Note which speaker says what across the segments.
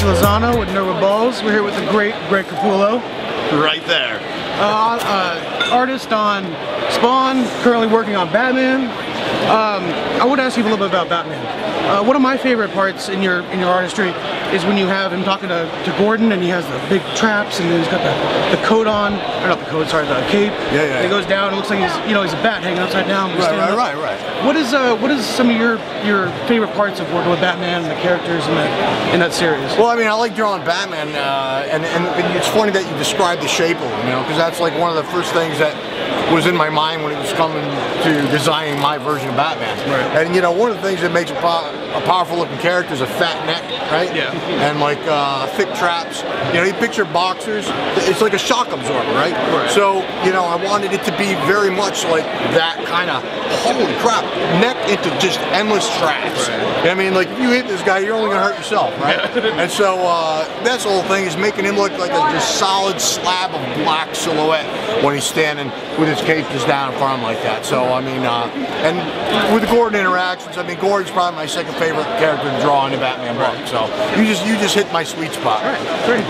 Speaker 1: Lozano with Nerva Balls. We're here with the great Greg Capullo.
Speaker 2: Right there.
Speaker 1: Artist on Spawn, currently working on Batman. I would ask you a little bit about Batman. One of my favorite parts in your artistry is when you have him talking to Gordon, and he has the big traps, and he's got the coat on, or not the coat, sorry, the cape.
Speaker 2: Yeah, yeah.
Speaker 1: And he goes down. It looks like he's a bat hanging upside down.
Speaker 2: Right.
Speaker 1: What is some of your favorite parts of working with Batman and the characters in that series?
Speaker 2: Well, I mean, I like drawing Batman, and it's funny that you described the shape of him, you know, because that's like one of the first things that was in my mind when it was coming to designing my version of Batman.
Speaker 1: Right.
Speaker 2: And you know, one of the things that makes a powerful looking character is a fat neck, right?
Speaker 1: Yeah.
Speaker 2: And like thick traps. You know, you picture boxers, it's like a shock absorber, right?
Speaker 1: Right.
Speaker 2: So, you know, I wanted it to be very much like that kind of, holy crap, neck into just endless traps.
Speaker 1: Right.
Speaker 2: You know what I mean? Like, if you hit this guy, you're only gonna hurt yourself, right? And so that's the whole thing, is making him look like a just solid slab of black silhouette when he's standing with his cape just down in front of him like that. So I mean, and with the Gordon interactions, I mean, Gordon's probably my second favorite character to draw in the Batman book. So you just hit my sweet spot.
Speaker 1: All right, great.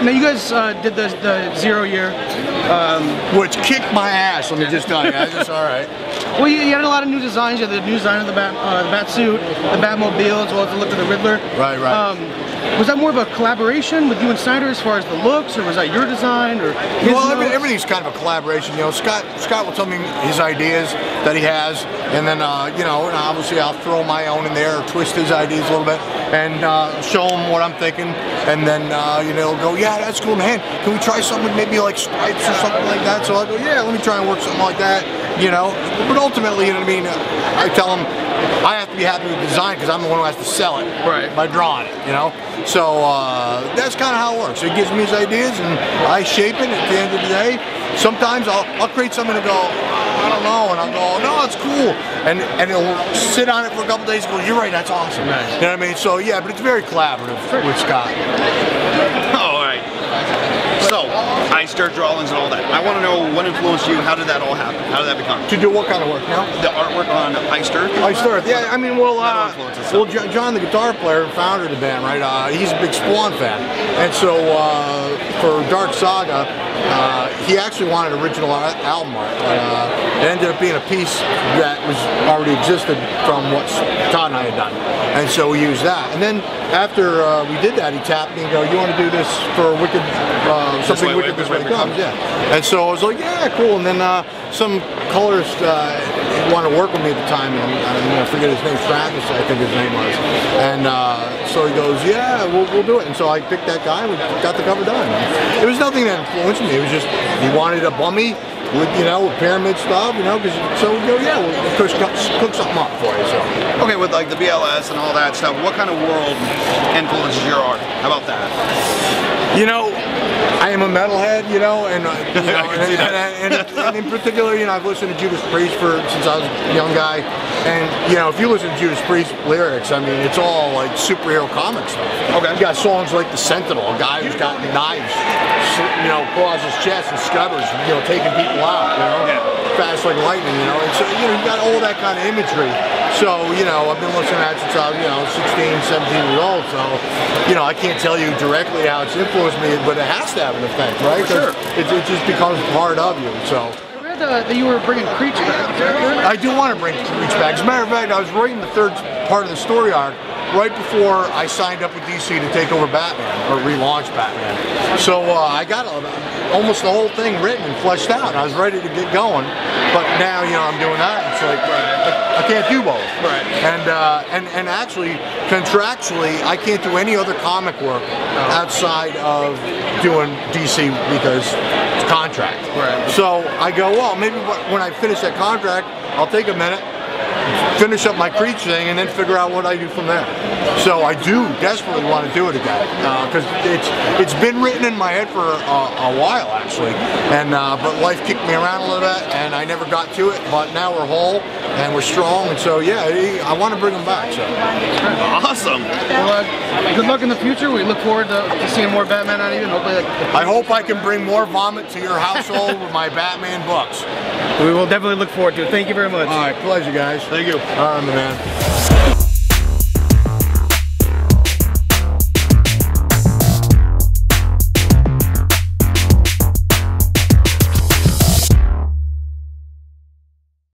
Speaker 1: Now you guys did the 0 year,
Speaker 2: which kicked my ass. Let me just tell you, it's all right.
Speaker 1: Well, you had a lot of new designs. You had the new design of the bat suit, the Batmobile, as well as the look of the Riddler.
Speaker 2: Right.
Speaker 1: Was that more of a collaboration with you and Snyder as far as the looks, or was that your design, or his
Speaker 2: Well,
Speaker 1: notes?
Speaker 2: everything's kind of a collaboration. You know, Scott will tell me his ideas that he has, and then you know, and obviously I'll throw my own in there, or twist his ideas a little bit, and show him what I'm thinking, and then you know, he'll go, yeah, that's cool, man. Can we try something with maybe like stripes or something like that? So I go, yeah, let me try and work something like that. You know, but ultimately, you know what I mean. I tell him I have to be happy with the design because I'm the one who has to sell it by drawing it. You know, so that's kind of how it works. He gives me his ideas and I shape it. At the end of the day, sometimes I'll create something and go, I don't know, and I'll go, no, it's cool, and he'll sit on it for a couple days and go, you're right, that's awesome.
Speaker 1: Nice.
Speaker 2: You know what I mean? So yeah, but it's very collaborative with Scott.
Speaker 3: Oh, all right. So, Eister drawings and all that. I want to know what influenced you. How did that all happen? How did that become?
Speaker 2: To do what kind of work now?
Speaker 3: The artwork on Eister.
Speaker 2: Eister, yeah. I mean, well, John, the guitar player and founder of the band, right? He's a big Spawn fan, and so for Dark Saga, he actually wanted original album art. It ended up being a piece that was already existed from what Todd and I had done, and so we used that. And then after we did that, he tapped me and go, "You want to do this for Wicked?" Something Wicked This Way Comes, yeah. And so I was like, yeah, cool. And then some colorist wanted to work with me at the time, and I forget his name, Travis, I think his name was. And so he goes, yeah, we'll do it. And so I picked that guy, and we got the cover done. It was nothing that influenced me. It was just, he wanted a bummy with, you know, with pyramid stuff, you know, so we go, yeah, we'll cook something up for you. So.
Speaker 3: Okay, with like the BLS and all that stuff, what kind of world influences your art? How about that?
Speaker 2: You know, I am a metalhead, you know, and and in particular, you know, I've listened to Judas Priest since I was a young guy, and you know, if you listen to Judas Priest lyrics, I mean, it's all like superhero comic stuff. Okay. You got songs like The Sentinel, a guy who's got knives, you know, across his chest and scubbers, you know, taking people out, you know, fast like lightning, you know, and so you know, you got all that kind of imagery. So, you know, I've been listening to that since I was, you know, 16, 17 years old, so, you know, I can't tell you directly how it's influenced me, but it has to have an effect, right?
Speaker 3: For sure.
Speaker 2: It just becomes part of you, so.
Speaker 1: I read that you were bringing CREECH back.
Speaker 2: I do want to bring CREECH back. As a matter of fact, I was writing the third part of the story arc right before I signed up with DC to take over Batman, or relaunch Batman. So I got almost the whole thing written and fleshed out. I was ready to get going, but now, you know, I'm doing that. It's like, I can't do both.
Speaker 1: Right.
Speaker 2: And actually, contractually, I can't do any other comic work outside of doing DC because it's contract. Right. So I go, well, maybe when I finish that contract, I'll take a minute, finish up my CREECH thing, and then figure out what I do from there. So I do desperately want to do it again because it's been written in my head for a while actually, and but life kicked me around a little bit, and I never got to it. But now we're whole and we're strong, and so yeah, I want to bring them back. So
Speaker 3: awesome.
Speaker 1: Well, good luck in the future. We look forward to seeing more Batman out of you. And hopefully,
Speaker 2: I hope I can bring more vomit to your household with my Batman books.
Speaker 1: We will definitely look forward to it. Thank you very much.
Speaker 2: All right, pleasure, guys.
Speaker 3: Thank you.
Speaker 2: All right, man.